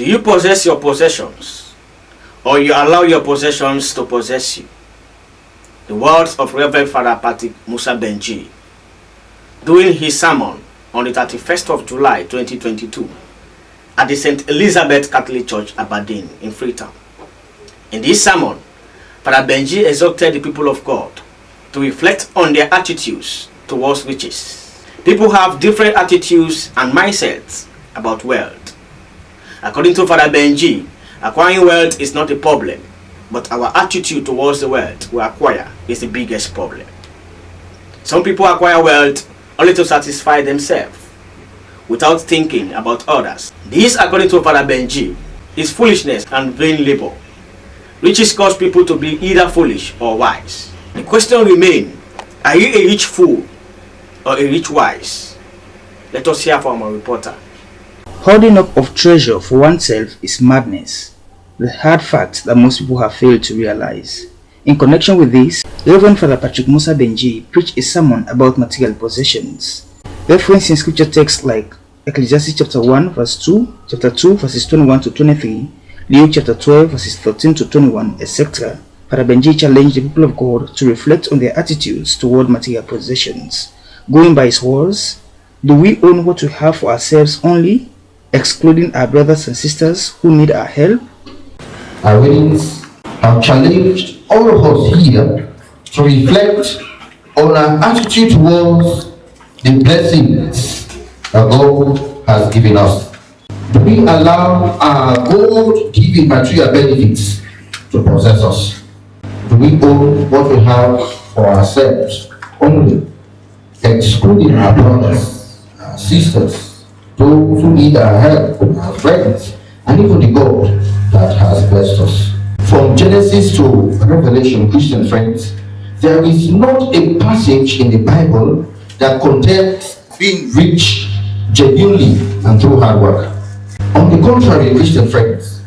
you possess your possessions, or you allow your possessions to possess you? The words of Reverend Father Patrick Musa Benjie during his sermon on the 31st of July 2022 at the St. Elizabeth Catholic Church, Aberdeen in Freetown. In this sermon, Father Benjie exhorted the people of God to reflect on their attitudes towards riches. People have different attitudes and mindsets about wealth. According to Father Benjie, acquiring wealth is not a problem, but our attitude towards the wealth we acquire is the biggest problem. Some people acquire wealth only to satisfy themselves without thinking about others. This, according to Father Benjie, is foolishness and vain labor. Riches cause people to be either foolish or wise. The question remains, are you a rich fool or a rich wise? Let us hear from our reporter. Hoarding up of treasure for oneself is madness, the hard fact that most people have failed to realize. In connection with this, Reverend Father Patrick Musa Benjie preached a sermon about material possessions, referencing scripture texts like Ecclesiastes chapter 1 verse 2, chapter 2 verses 21 to 23, Luke chapter 12 verses 13 to 21, etc. Father Benjie challenged the people of God to reflect on their attitudes toward material possessions. Going by his words, do we own what we have for ourselves only, excluding our brothers and sisters who need our help? Our readings have challenged all of us here to reflect on our attitude towards the blessings that God has given us. Do we allow our God-given material benefits to possess us? Do we own what we have for ourselves only, excluding our brothers, our sisters, those who need our help, our friends, and even the God that has blessed us? From Genesis to Revelation, Christian friends, there is not a passage in the Bible that condemns being rich genuinely and through hard work. On the contrary, Christian friends,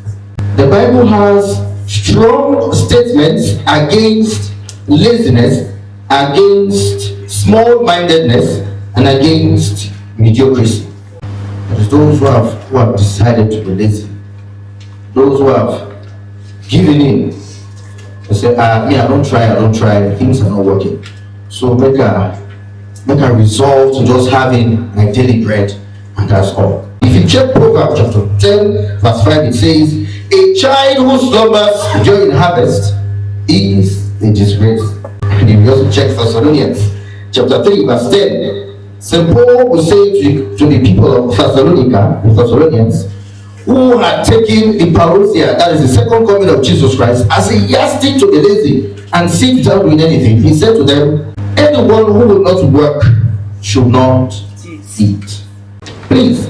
the Bible has strong statements against laziness, against small-mindedness, and against mediocrity. It is those who have decided to be lazy, those who have given in. They say, me, I don't try, things are not working. So make a resolve to just having my daily bread, and that's all. If you check Proverbs chapter 10 verse 5, it says, a child who slumbers during harvest is a disgrace. And if you also check Thessalonians chapter 3 verse 10, St. Paul will say to the people of Thessalonica, the Thessalonians, who had taken the parousia, that is the second coming of Jesus Christ, as a yardstick to the lazy and sit without doing anything. He said to them, anyone who will not work should not eat. Please,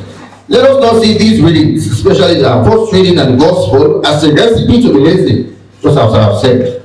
let us not see these readings, especially the first reading and the gospel, as a recipe to be lazy, just as I have said.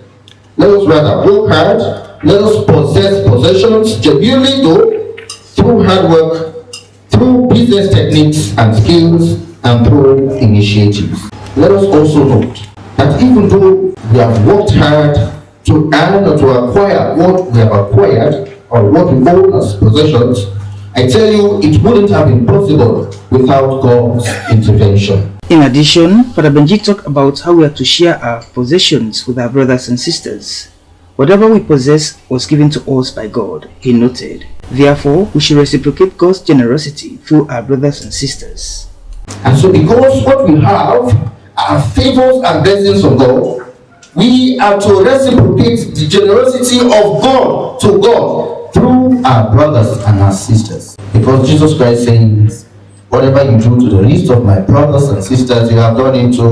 Let us rather work hard, let us possess possessions genuinely though, through hard work, through business techniques and skills, and through initiatives. Let us also note that even though we have worked hard to earn or to acquire what we have acquired or what we own as possessions, I tell you, it wouldn't have been possible without God's intervention. In addition, Father Benjie talked about how we are to share our possessions with our brothers and sisters. Whatever we possess was given to us by God, he noted. Therefore, we should reciprocate God's generosity through our brothers and sisters. And so because what we have are favors and blessings from God, we are to reciprocate the generosity of God to God through our brothers and our sisters. Because Jesus Christ says, whatever you do to the least of my brothers and sisters, you have done it to.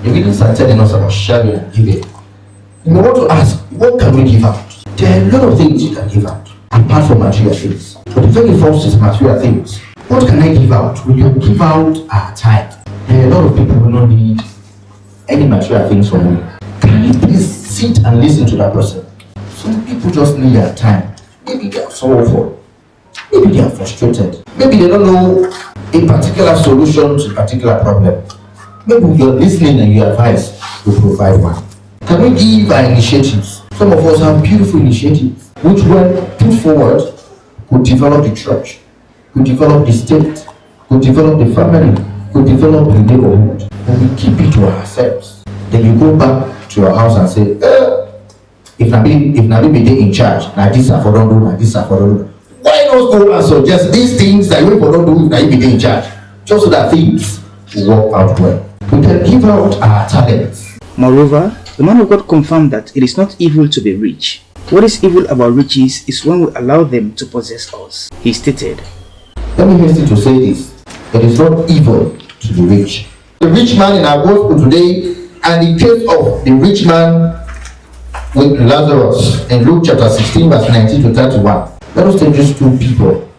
The readings are telling us about sharing and giving. You want to ask, what can we give out? There are a lot of things you can give out, apart from material things. But the very first is material things. What can I give out? We can give out our time. There are a lot of people who don't need any material things from me. Can you please sit and listen to that person? Some people just need their time. Maybe they are sorrowful. Maybe they are frustrated. Maybe they don't know a particular solution to a particular problem. Maybe you're listening and your advice will provide one. Can we give our initiatives? Some of us have beautiful initiatives which, when put forward, could develop the church, could develop the state, could develop the family, we develop the neighborhood and we keep it to ourselves. Then you go back to your house and say, if Nabi be there in charge, now this are for don't do, now this are for don't do. Why not go and suggest these things that you for don't do if Nabi be there in charge? Just so that things will work out well. We can give out our talents. Moreover, the man of God confirmed that it is not evil to be rich. What is evil about riches is when we allow them to possess us. He stated, let me hasten to say this. It is not evil to be rich. The rich man in our gospel today, and the case of the rich man with Lazarus in Luke chapter 16 verse 19 to 31. Let us take these two people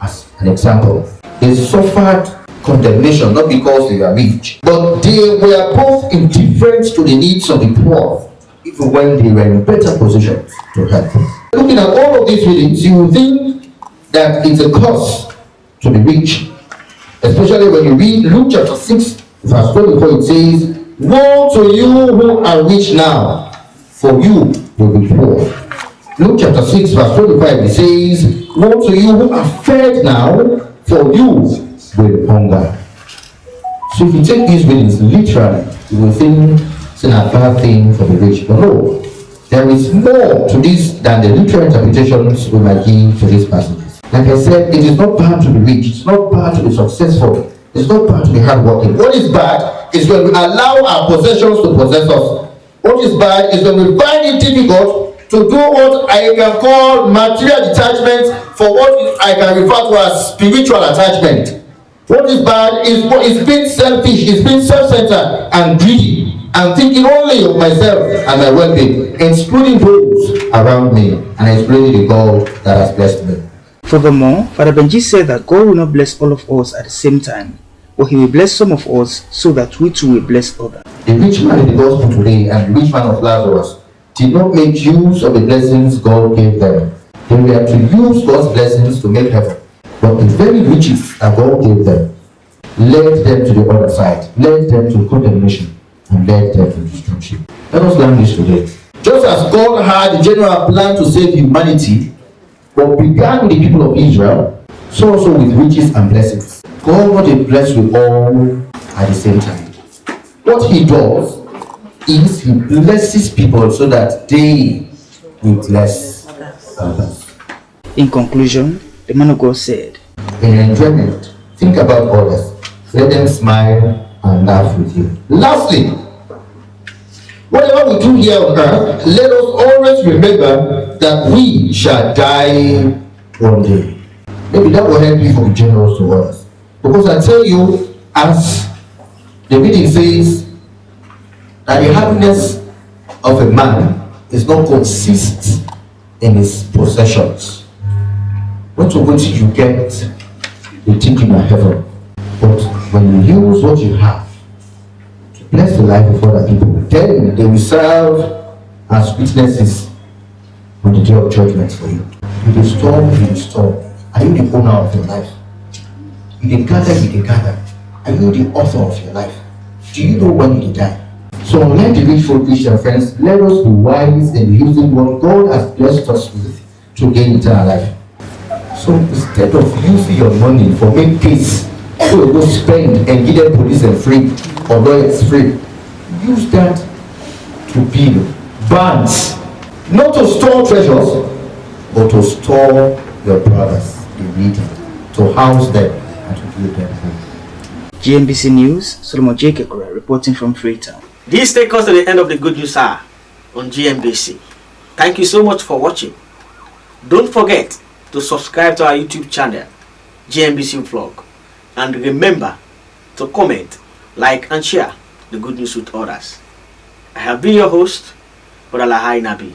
as an example. They suffered condemnation not because they were rich, but they were both indifferent to the needs of the poor, even when they were in better positions to help. Looking at all of these readings, you will think that it's a curse to be rich, especially when you read Luke chapter 6 verse 24. It says, woe to you who are rich now, for you will be poor. Luke chapter 6 verse 25, it says, woe to you who are fed now, for you will hunger. So if you take these readings literally, you will think it's not a bad thing for the rich. But no, there is more to this than the literal interpretations we might give to these passages. Like I said, it is not bad to be rich, it's not bad to be successful, it's not bad to be hardworking. What is bad is when we allow our possessions to possess us. What is bad is when we find it difficult to do what I can call material detachment for what I can refer to as spiritual attachment. What is bad is what is being selfish, is being self-centered and greedy, and thinking only of myself and my well-being, excluding those around me and excluding the God that has blessed me. Furthermore, Father Benjie said that God will not bless all of us at the same time, but He will bless some of us so that we too will bless others. The rich man in the gospel today and the rich man of Lazarus did not make use of the blessings God gave them. They were to use God's blessings to make heaven. But the very riches that God gave them led them to the other side, led them to condemnation, and led them to destruction. Let us learn this today. Just as God had a general plan to save humanity, but began with the people of Israel, so also with riches and blessings. God not a bless with all at the same time. What He does is He blesses people so that they will bless others. In conclusion, the man of God said, in your enjoyment, think about others. Let them smile and laugh with you. Lastly, whatever we do here on earth, let us always remember that we shall die one day. Maybe that will help you to be generous to others. Because I tell you, as the reading says, that the happiness of a man is not consist in his possessions. What you get, you think you are heaven. But when you use what you have to bless the life of other people, then they will serve as witnesses on the day of judgment for you. You will storm, you will storm. Are you the owner of your life? You will gather, you will gather. Are you the author of your life? Do you know when you will die? So unlike the rich Christian friends, let us be wise in using what God has blessed us with to gain eternal life. So instead of using your money for making peace, so you go spend and give them police and free or lawyers free, use that to build banks, not to store treasures, but to store your brothers in need, to house them and to build them home. GNBC News, Solomon J. Kekura reporting from Freetown. This takes us to the end of the Good News Hour on GNBC. Thank you so much for watching. Don't forget to subscribe to our YouTube channel, GNBC Vlog, and remember to comment, like and share the good news with others. I have been your host, Brother Lahai Nabi.